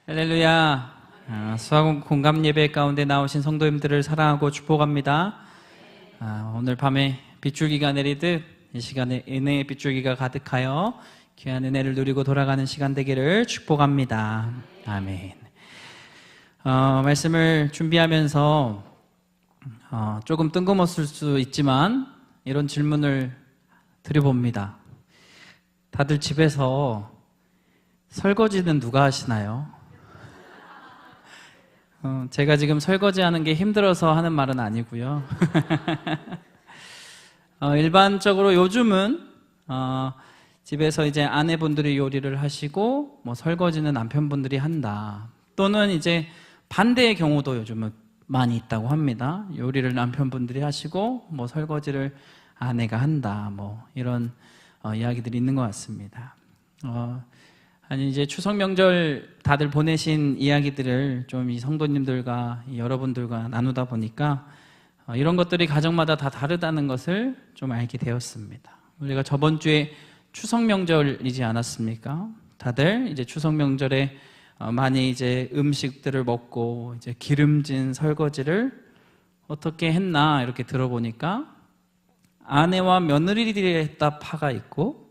할렐루야. 수학 공감 예배 가운데 나오신 성도님들을 사랑하고 축복합니다. 오늘 밤에 빗줄기가 내리듯 이 시간에 은혜의 빗줄기가 가득하여 귀한 은혜를 누리고 돌아가는 시간 되기를 축복합니다. 아멘. 말씀을 준비하면서 조금 뜬금없을 수 있지만 이런 질문을 드려봅니다. 다들 집에서 설거지는 누가 하시나요? 제가 지금 설거지하는 게 힘들어서 하는 말은 아니고요. 일반적으로 요즘은 집에서 이제 아내분들이 요리를 하시고 뭐 설거지는 남편분들이 한다. 또는 이제 반대의 경우도 요즘은 많이 있다고 합니다. 요리를 남편분들이 하시고 뭐 설거지를 아내가 한다. 뭐 이런 이야기들이 있는 것 같습니다. 아니 이제 추석 명절 다들 보내신 이야기들을 좀 이 성도님들과 여러분들과 나누다 보니까 이런 것들이 가정마다 다 다르다는 것을 좀 알게 되었습니다. 우리가 저번 주에 추석 명절이지 않았습니까? 다들 이제 추석 명절에 많이 이제 음식들을 먹고 이제 기름진 설거지를 어떻게 했나 이렇게 들어보니까 아내와 며느리들이 했다 파가 있고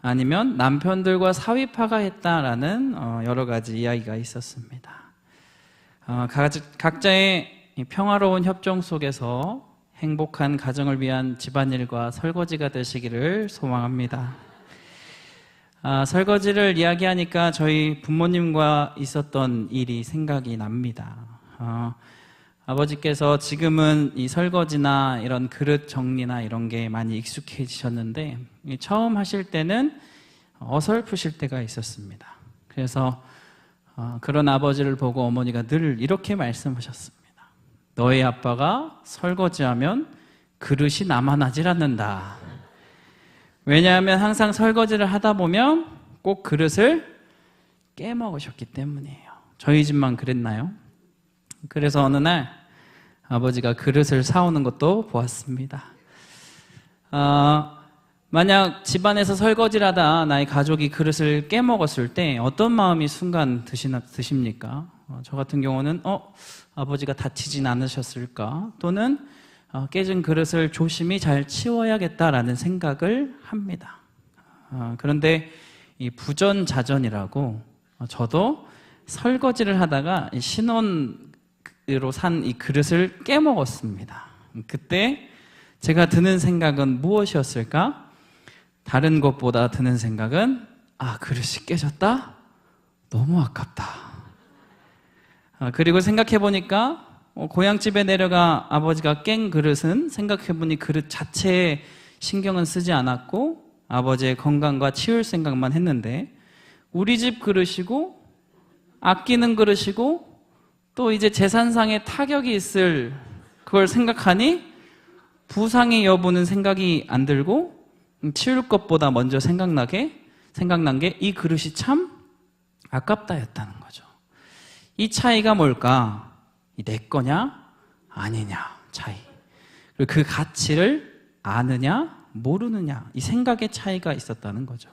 아니면 남편들과 사위파가 했다라는 여러 가지 이야기가 있었습니다. 각자의 평화로운 협정 속에서 행복한 가정을 위한 집안일과 설거지가 되시기를 소망합니다. 설거지를 이야기하니까 저희 부모님과 있었던 일이 생각이 납니다. 아버지께서 지금은 이 설거지나 이런 그릇 정리나 이런 게 많이 익숙해지셨는데 처음 하실 때는 어설프실 때가 있었습니다. 그래서 그런 아버지를 보고 어머니가 늘 이렇게 말씀하셨습니다. 너희 아빠가 설거지하면 그릇이 남아나질 않는다. 왜냐하면 항상 설거지를 하다 보면 꼭 그릇을 깨먹으셨기 때문이에요. 저희 집만 그랬나요? 그래서 어느 날 아버지가 그릇을 사오는 것도 보았습니다. 만약 집안에서 설거지를 하다 나의 가족이 그릇을 깨먹었을 때 어떤 마음이 순간 드십니까? 저 같은 경우는 아버지가 다치진 않으셨을까? 또는 깨진 그릇을 조심히 잘 치워야겠다라는 생각을 합니다. 그런데 이 부전자전이라고 저도 설거지를 하다가 신혼으로 산 이 그릇을 깨먹었습니다. 그때 제가 드는 생각은 무엇이었을까? 다른 것보다 드는 생각은 그릇이 깨졌다? 너무 아깝다. 그리고 생각해보니까 고향집에 내려가 아버지가 깬 그릇은 생각해보니 그릇 자체에 신경은 쓰지 않았고 아버지의 건강과 치울 생각만 했는데 우리 집 그릇이고 아끼는 그릇이고 또 이제 재산상의 타격이 있을 그걸 생각하니 부상의 여부는 생각이 안 들고 치울 것보다 먼저 생각난 게 이 그릇이 참 아깝다였다는 거죠. 이 차이가 뭘까? 내 거냐 아니냐 차이. 그리고 그 가치를 아느냐 모르느냐 이 생각의 차이가 있었다는 거죠.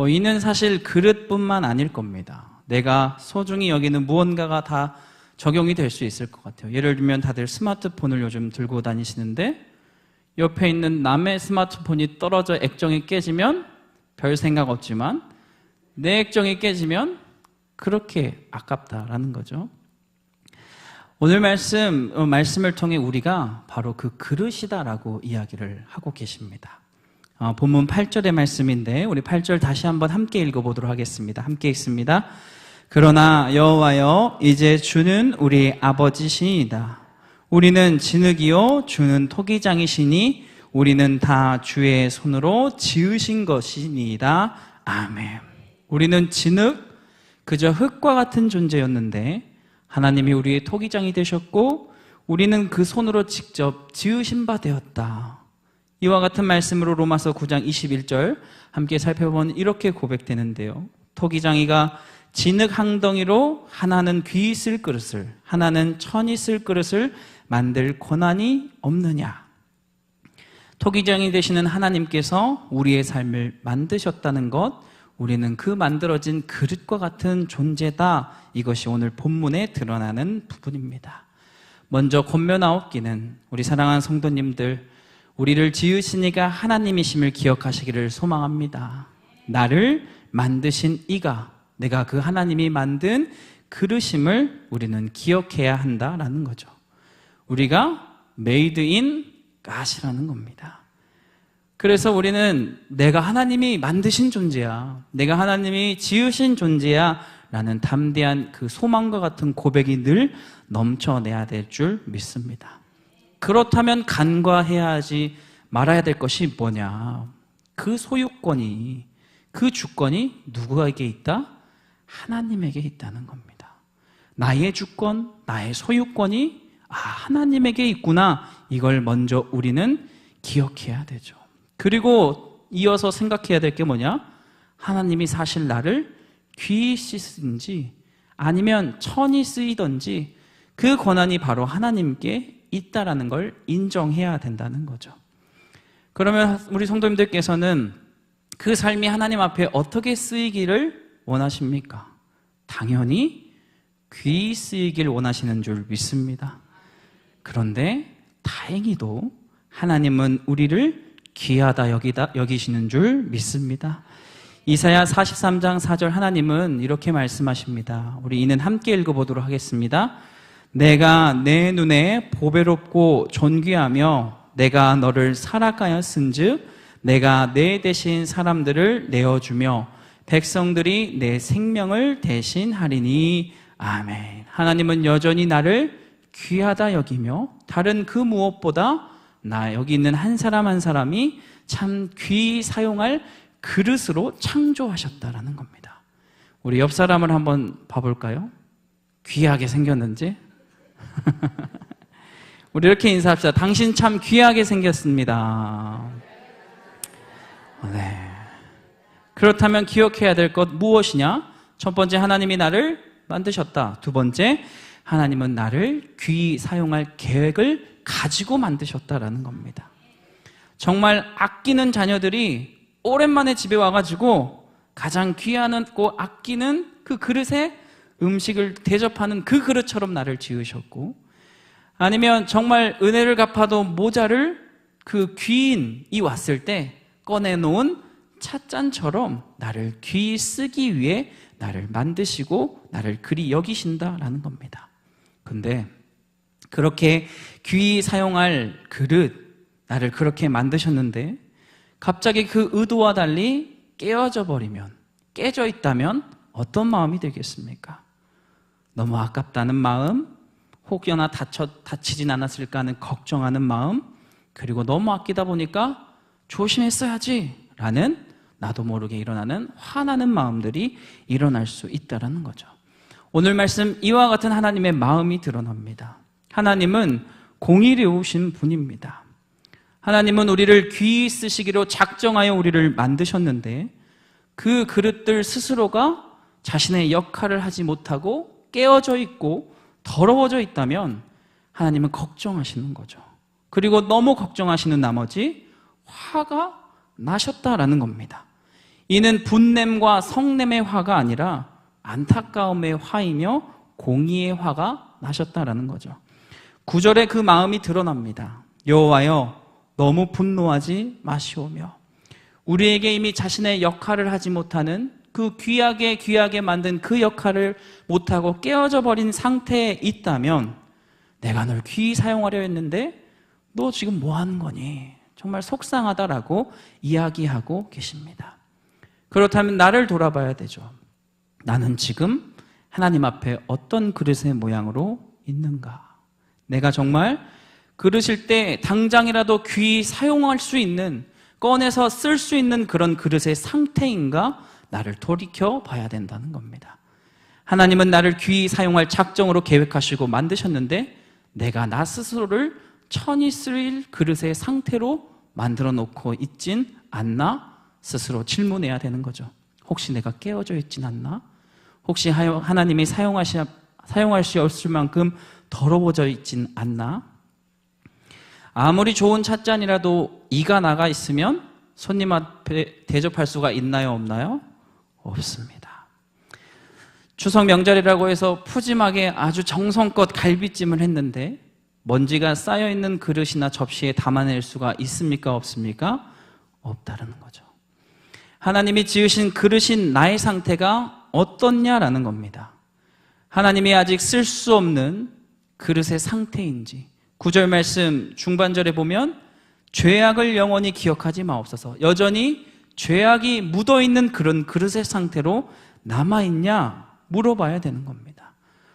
이는 사실 그릇뿐만 아닐 겁니다. 내가 소중히 여기는 무언가가 다 적용이 될 수 있을 것 같아요. 예를 들면 다들 스마트폰을 요즘 들고 다니시는데 옆에 있는 남의 스마트폰이 떨어져 액정이 깨지면 별 생각 없지만 내 액정이 깨지면 그렇게 아깝다라는 거죠. 오늘 말씀을 통해 우리가 바로 그 그릇이다라고 이야기를 하고 계십니다. 본문 8절의 말씀인데 우리 8절 다시 한번 함께 읽어보도록 하겠습니다. 함께 읽습니다. 그러나 여호와여 이제 주는 우리 아버지시니이다. 우리는 진흙이요 주는 토기장이시니 우리는 다 주의 손으로 지으신 것이니이다. 아멘. 우리는 진흙 그저 흙과 같은 존재였는데 하나님이 우리의 토기장이 되셨고 우리는 그 손으로 직접 지으신 바 되었다. 이와 같은 말씀으로 로마서 9장 21절 함께 살펴보면 이렇게 고백되는데요. 토기장이가 진흙 항덩이로 하나는 귀 있을 그릇을 하나는 천 있을 그릇을 만들 권한이 없느냐. 토기장이 되시는 하나님께서 우리의 삶을 만드셨다는 것 우리는 그 만들어진 그릇과 같은 존재다. 이것이 오늘 본문에 드러나는 부분입니다. 먼저 권면하옵기는 우리 사랑하는 성도님들, 우리를 지으신 이가 하나님이심을 기억하시기를 소망합니다. 나를 만드신 이가, 내가 그 하나님이 만든 그릇임을 우리는 기억해야 한다라는 거죠. 우리가 made in God이라는 겁니다. 그래서 우리는 내가 하나님이 만드신 존재야, 내가 하나님이 지으신 존재야 라는 담대한 그 소망과 같은 고백이 늘 넘쳐내야 될 줄 믿습니다. 그렇다면 간과해야 하지 말아야 될 것이 뭐냐? 그 소유권이, 그 주권이 누구에게 있다? 하나님에게 있다는 겁니다. 나의 주권, 나의 소유권이 하나님에게 있구나. 이걸 먼저 우리는 기억해야 되죠. 그리고 이어서 생각해야 될 게 뭐냐? 하나님이 사실 나를 귀히 쓰든지 아니면 천히 쓰이든지 그 권한이 바로 하나님께 있다라는 걸 인정해야 된다는 거죠. 그러면 우리 성도님들께서는 그 삶이 하나님 앞에 어떻게 쓰이기를 원하십니까? 당연히 귀히 쓰이길 원하시는 줄 믿습니다. 그런데 다행히도 하나님은 우리를 귀하다 여기시는 줄 믿습니다. 이사야 43장 4절 하나님은 이렇게 말씀하십니다. 우리 이는 함께 읽어보도록 하겠습니다. 내가 내 눈에 보배롭고 존귀하며 내가 너를 살아가였은즉 내가 내 대신 사람들을 내어주며 백성들이 내 생명을 대신하리니. 아멘. 하나님은 여전히 나를 귀하다 여기며 다른 그 무엇보다 나 여기 있는 한 사람 한 사람이 참 귀히 사용할 그릇으로 창조하셨다라는 겁니다. 우리 옆 사람을 한번 봐볼까요? 귀하게 생겼는지? 우리 이렇게 인사합시다. 당신 참 귀하게 생겼습니다. 네. 그렇다면 기억해야 될 것 무엇이냐? 첫 번째, 하나님이 나를 만드셨다. 두 번째, 하나님은 나를 귀히 사용할 계획을 가지고 만드셨다라는 겁니다. 정말 아끼는 자녀들이 오랜만에 집에 와가지고 가장 귀하고 아끼는 그 그릇에 음식을 대접하는 그 그릇처럼 나를 지으셨고, 아니면 정말 은혜를 갚아도 모자를 그 귀인이 왔을 때 꺼내놓은 찻잔처럼 나를 귀히 쓰기 위해 나를 만드시고 나를 그리 여기신다라는 겁니다. 근데 그렇게 귀히 사용할 그릇, 나를 그렇게 만드셨는데 갑자기 그 의도와 달리 깨어져 버리면, 깨져 있다면 어떤 마음이 되겠습니까? 너무 아깝다는 마음, 혹여나 다치진 않았을까 하는 걱정하는 마음, 그리고 너무 아끼다 보니까 조심했어야지 라는 나도 모르게 일어나는 화나는 마음들이 일어날 수 있다는 거죠. 오늘 말씀 이와 같은 하나님의 마음이 드러납니다. 하나님은 공의로우신 분입니다. 하나님은 우리를 귀히 쓰시기로 작정하여 우리를 만드셨는데 그 그릇들 스스로가 자신의 역할을 하지 못하고 깨어져 있고 더러워져 있다면 하나님은 걱정하시는 거죠. 그리고 너무 걱정하시는 나머지 화가 나셨다라는 겁니다. 이는 분냄과 성냄의 화가 아니라 안타까움의 화이며 공의의 화가 나셨다라는 거죠. 9절에 그 마음이 드러납니다. 여호와여 너무 분노하지 마시오며. 우리에게 이미 자신의 역할을 하지 못하는 그 귀하게 만든 그 역할을 못하고 깨어져 버린 상태에 있다면 내가 널 귀히 사용하려 했는데 너 지금 뭐 하는 거니? 정말 속상하다라고 이야기하고 계십니다. 그렇다면 나를 돌아봐야 되죠. 나는 지금 하나님 앞에 어떤 그릇의 모양으로 있는가? 내가 정말 그릇일 때 당장이라도 귀히 사용할 수 있는, 꺼내서 쓸 수 있는 그런 그릇의 상태인가? 나를 돌이켜 봐야 된다는 겁니다. 하나님은 나를 귀히 사용할 작정으로 계획하시고 만드셨는데 내가 나 스스로를 천히 쓰일 그릇의 상태로 만들어 놓고 있진 않나? 스스로 질문해야 되는 거죠. 혹시 내가 깨어져 있진 않나? 혹시 하나님이 사용할 수 없을 만큼 더러워져 있진 않나? 아무리 좋은 찻잔이라도 이가 나가 있으면 손님 앞에 대접할 수가 있나요, 없나요? 없습니다. 추석 명절이라고 해서 푸짐하게 아주 정성껏 갈비찜을 했는데 먼지가 쌓여있는 그릇이나 접시에 담아낼 수가 있습니까? 없습니까? 없다라는 거죠. 하나님이 지으신 그릇인 나의 상태가 어떻냐라는 겁니다. 하나님이 아직 쓸 수 없는 그릇의 상태인지, 9절 말씀 중반절에 보면 죄악을 영원히 기억하지 마옵소서. 여전히 죄악이 묻어있는 그런 그릇의 상태로 남아있냐 물어봐야 되는 겁니다.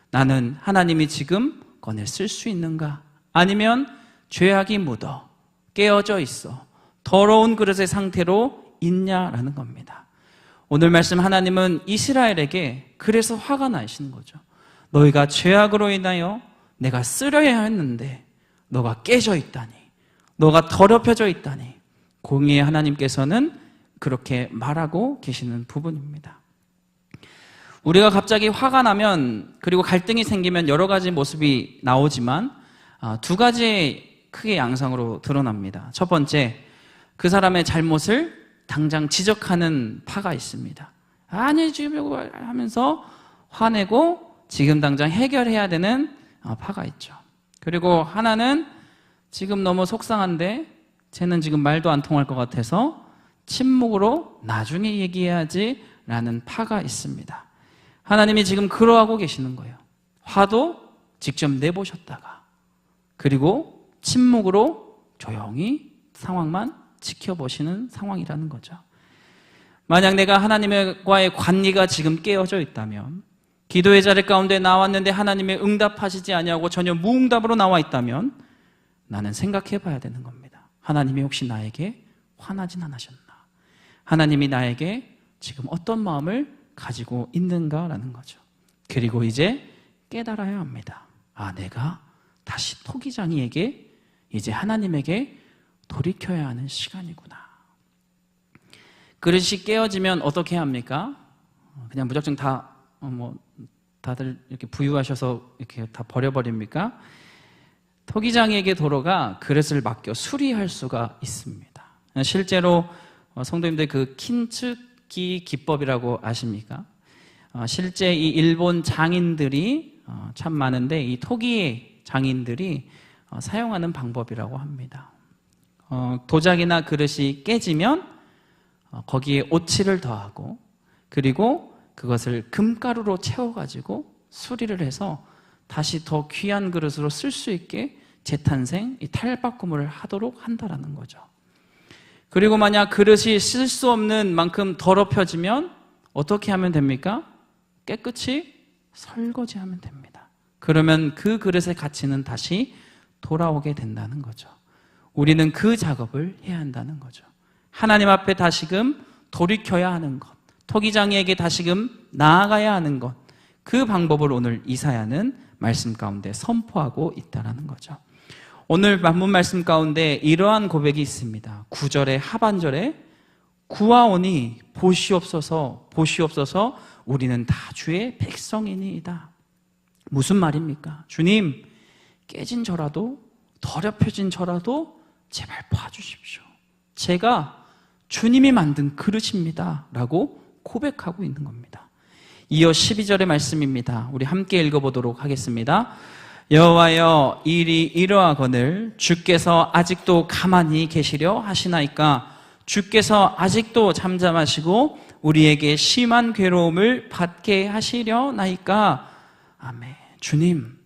나는 하나님이 지금 꺼내 쓸 수 있는가? 아니면 죄악이 묻어 깨어져 있어 더러운 그릇의 상태로 있냐라는 겁니다. 오늘 말씀 하나님은 이스라엘에게 그래서 화가 나시는 거죠. 너희가 죄악으로 인하여 내가 쓰려야 했는데 너가 깨져 있다니, 너가 더럽혀져 있다니. 공의의 하나님께서는 그렇게 말하고 계시는 부분입니다. 우리가 갑자기 화가 나면, 그리고 갈등이 생기면 여러 가지 모습이 나오지만 두 가지 크게 양상으로 드러납니다. 첫 번째, 그 사람의 잘못을 당장 지적하는 파가 있습니다. 아니 지금 이거 하면서 화내고 지금 당장 해결해야 되는 파가 있죠. 그리고 하나는 지금 너무 속상한데 쟤는 지금 말도 안 통할 것 같아서 침묵으로 나중에 얘기해야지 라는 파가 있습니다. 하나님이 지금 그러하고 계시는 거예요. 화도 직접 내보셨다가, 그리고 침묵으로 조용히 상황만 지켜보시는 상황이라는 거죠. 만약 내가 하나님과의 관계가 지금 깨어져 있다면, 기도의 자리 가운데 나왔는데 하나님의 응답하시지 아니하고 전혀 무응답으로 나와 있다면 나는 생각해 봐야 되는 겁니다. 하나님이 혹시 나에게 화나진 않으셨나? 하나님이 나에게 지금 어떤 마음을 가지고 있는가라는 거죠. 그리고 이제 깨달아야 합니다. 아, 내가 다시 토기장이에게, 이제 하나님에게 돌이켜야 하는 시간이구나. 그릇이 깨어지면 어떻게 합니까? 그냥 무작정 다들 이렇게 부유하셔서 이렇게 다 버려버립니까? 토기장이에게 도로가 그릇을 맡겨 수리할 수가 있습니다. 실제로 성도님들 그 킨츠기 기법이라고 아십니까? 실제 이 일본 장인들이 참 많은데 이 토기 장인들이 사용하는 방법이라고 합니다. 도자기나 그릇이 깨지면 거기에 오칠을 더하고, 그리고 그것을 금가루로 채워가지고 수리를 해서 다시 더 귀한 그릇으로 쓸 수 있게 재탄생, 이 탈바꿈을 하도록 한다라는 거죠. 그리고 만약 그릇이 쓸 수 없는 만큼 더럽혀지면 어떻게 하면 됩니까? 깨끗이 설거지하면 됩니다. 그러면 그 그릇의 가치는 다시 돌아오게 된다는 거죠. 우리는 그 작업을 해야 한다는 거죠. 하나님 앞에 다시금 돌이켜야 하는 것, 토기장이에게 다시금 나아가야 하는 것, 그 방법을 오늘 이사야는 말씀 가운데 선포하고 있다는 거죠. 오늘 본문 말씀 가운데 이러한 고백이 있습니다. 9절의 하반절에 구하오니 보시옵소서, 보시옵소서, 우리는 다 주의 백성이니이다. 무슨 말입니까? 주님, 깨진 저라도, 더럽혀진 저라도 제발 봐주십시오. 제가 주님이 만든 그릇입니다 라고 고백하고 있는 겁니다. 이어 12절의 말씀입니다. 우리 함께 읽어보도록 하겠습니다. 여호와여, 일이 이러하거늘 주께서 아직도 가만히 계시려 하시나이까? 주께서 아직도 잠잠하시고 우리에게 심한 괴로움을 받게 하시려나이까? 아멘. 주님,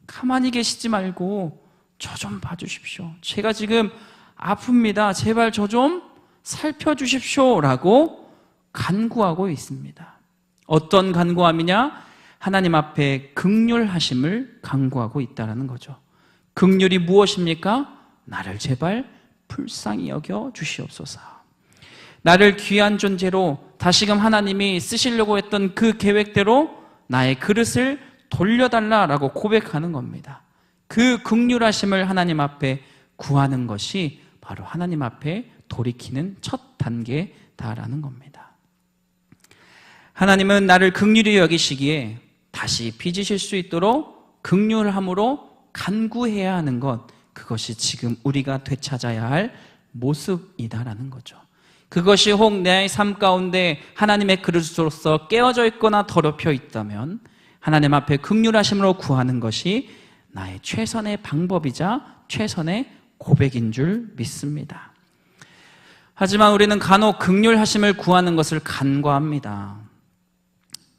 가만히 계시지 말고 저 좀 봐주십시오. 제가 지금 아픕니다. 제발 저 좀 살펴주십시오 라고 간구하고 있습니다. 어떤 간구함이냐? 하나님 앞에 긍휼하심을 간구하고 있다는 거죠. 긍휼이 무엇입니까? 나를 제발 불쌍히 여겨 주시옵소서. 나를 귀한 존재로 다시금 하나님이 쓰시려고 했던 그 계획대로 나의 그릇을 돌려달라라고 고백하는 겁니다. 그 긍휼하심을 하나님 앞에 구하는 것이 바로 하나님 앞에 돌이키는 첫 단계다라는 겁니다. 하나님은 나를 긍휼히 여기시기에 다시 빚으실 수 있도록 긍휼함으로 간구해야 하는 것, 그것이 지금 우리가 되찾아야 할 모습이다라는 거죠. 그것이 혹 내 삶 가운데 하나님의 그릇으로서 깨어져 있거나 더럽혀 있다면 하나님 앞에 긍휼하심으로 구하는 것이 나의 최선의 방법이자 최선의 고백인 줄 믿습니다. 하지만 우리는 간혹 긍휼하심을 구하는 것을 간과합니다.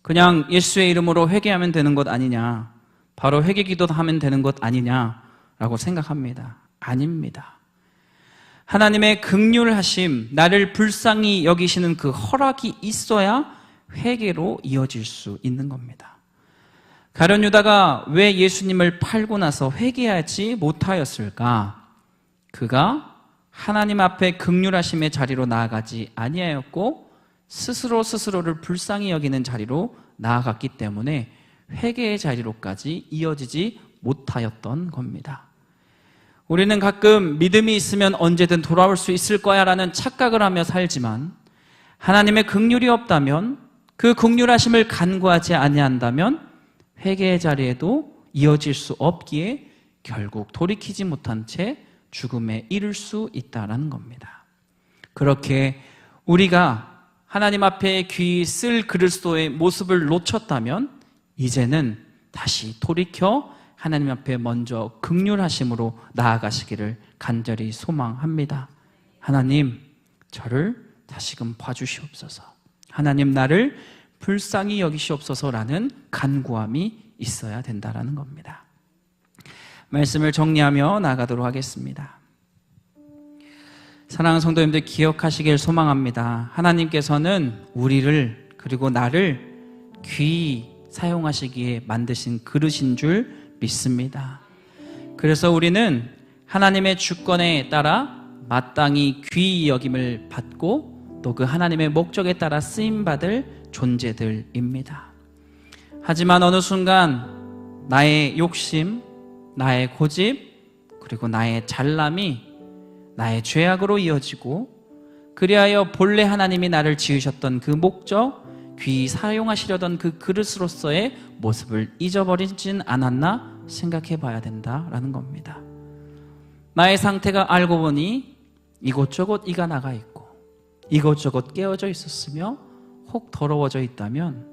그냥 예수의 이름으로 회개하면 되는 것 아니냐, 바로 회개 기도하면 되는 것 아니냐라고 생각합니다. 아닙니다. 하나님의 긍휼하심, 나를 불쌍히 여기시는 그 허락이 있어야 회개로 이어질 수 있는 겁니다. 가룟 유다가 왜 예수님을 팔고 나서 회개하지 못하였을까? 그가 하나님 앞에 긍휼하심의 자리로 나아가지 아니하였고 스스로를 불쌍히 여기는 자리로 나아갔기 때문에 회개의 자리로까지 이어지지 못하였던 겁니다. 우리는 가끔 믿음이 있으면 언제든 돌아올 수 있을 거야 라는 착각을 하며 살지만 하나님의 긍휼이 없다면, 그 긍휼하심을 간구하지 아니한다면 회개의 자리에도 이어질 수 없기에 결국 돌이키지 못한 채 죽음에 이를 수 있다는 겁니다. 그렇게 우리가 하나님 앞에 귀히 쓸 그리스도의 모습을 놓쳤다면 이제는 다시 돌이켜 하나님 앞에 먼저 긍휼하심으로 나아가시기를 간절히 소망합니다. 하나님, 저를 다시금 봐주시옵소서. 하나님, 나를 불쌍히 여기시옵소서라는 간구함이 있어야 된다는 겁니다. 말씀을 정리하며 나가도록 하겠습니다. 사랑하는 성도님들, 기억하시길 소망합니다. 하나님께서는 우리를, 그리고 나를 귀히 사용하시기에 만드신 그릇인 줄 믿습니다. 그래서 우리는 하나님의 주권에 따라 마땅히 귀히 여김을 받고 또 그 하나님의 목적에 따라 쓰임받을 존재들입니다. 하지만 어느 순간 나의 욕심, 나의 고집, 그리고 나의 잘남이 나의 죄악으로 이어지고, 그리하여 본래 하나님이 나를 지으셨던 그 목적, 귀히 사용하시려던 그 그릇으로서의 모습을 잊어버리진 않았나 생각해 봐야 된다라는 겁니다. 나의 상태가 알고 보니 이곳저곳 이가 나가 있고 이곳저곳 깨어져 있었으며 혹 더러워져 있다면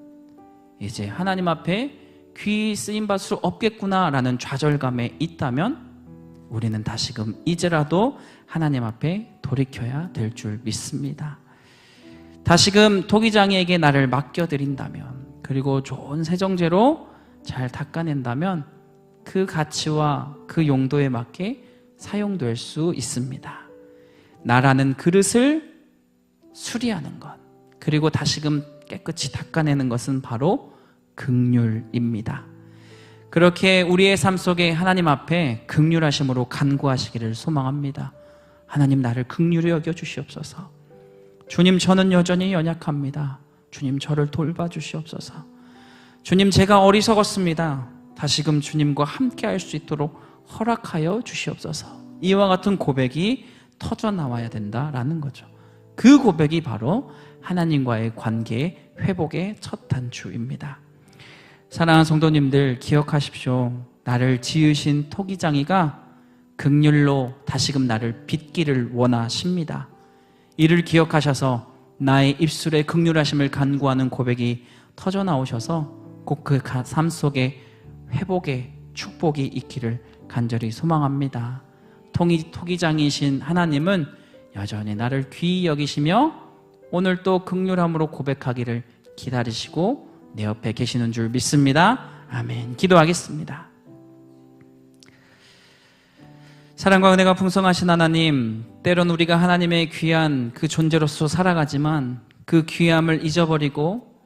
이제 하나님 앞에 귀히 쓰임받을 수 없겠구나라는 좌절감에 있다면 우리는 다시금 이제라도 하나님 앞에 돌이켜야 될 줄 믿습니다. 다시금 토기장이에게 나를 맡겨드린다면, 그리고 좋은 세정제로 잘 닦아낸다면 그 가치와 그 용도에 맞게 사용될 수 있습니다. 나라는 그릇을 수리하는 것, 그리고 다시금 깨끗이 닦아내는 것은 바로 긍휼입니다. 그렇게 우리의 삶 속에 하나님 앞에 긍휼하심으로 간구하시기를 소망합니다. 하나님, 나를 긍휼히 여겨 주시옵소서. 주님, 저는 여전히 연약합니다. 주님, 저를 돌봐 주시옵소서. 주님, 제가 어리석었습니다. 다시금 주님과 함께 할 수 있도록 허락하여 주시옵소서. 이와 같은 고백이 터져 나와야 된다라는 거죠. 그 고백이 바로 하나님과의 관계 회복의 첫 단추입니다. 사랑하는 성도님들, 기억하십시오. 나를 지으신 토기장이가 긍휼로 다시금 나를 빚기를 원하십니다. 이를 기억하셔서 나의 입술에 긍휼하심을 간구하는 고백이 터져 나오셔서 꼭 그 삶 속에 회복의 축복이 있기를 간절히 소망합니다. 토기장이신 하나님은 여전히 나를 귀히 여기시며 오늘 또 긍휼함으로 고백하기를 기다리시고 내 옆에 계시는 줄 믿습니다. 아멘. 기도하겠습니다. 사랑과 은혜가 풍성하신 하나님, 때론 우리가 하나님의 귀한 그 존재로서 살아가지만 그 귀함을 잊어버리고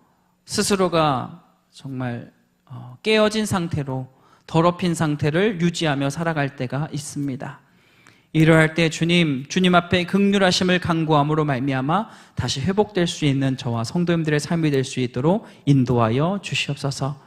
스스로가 정말 깨어진 상태로 더럽힌 상태를 유지하며 살아갈 때가 있습니다. 이러할 때 주님 앞에 긍휼하심을 간구함으로 말미암아 다시 회복될 수 있는 저와 성도님들의 삶이 될 수 있도록 인도하여 주시옵소서.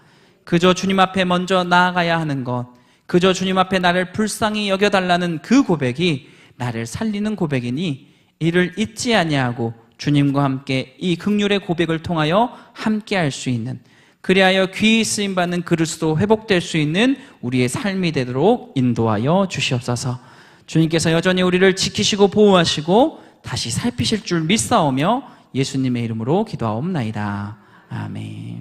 그저 주님 앞에 먼저 나아가야 하는 것, 그저 주님 앞에 나를 불쌍히 여겨달라는 그 고백이 나를 살리는 고백이니 이를 잊지 아니하고 주님과 함께 이 긍휼의 고백을 통하여 함께 할 수 있는, 그리하여 귀히 쓰임받는 그릇으로 회복될 수 있는 우리의 삶이 되도록 인도하여 주시옵소서. 주님께서 여전히 우리를 지키시고 보호하시고 다시 살피실 줄 믿사오며 예수님의 이름으로 기도하옵나이다. 아멘.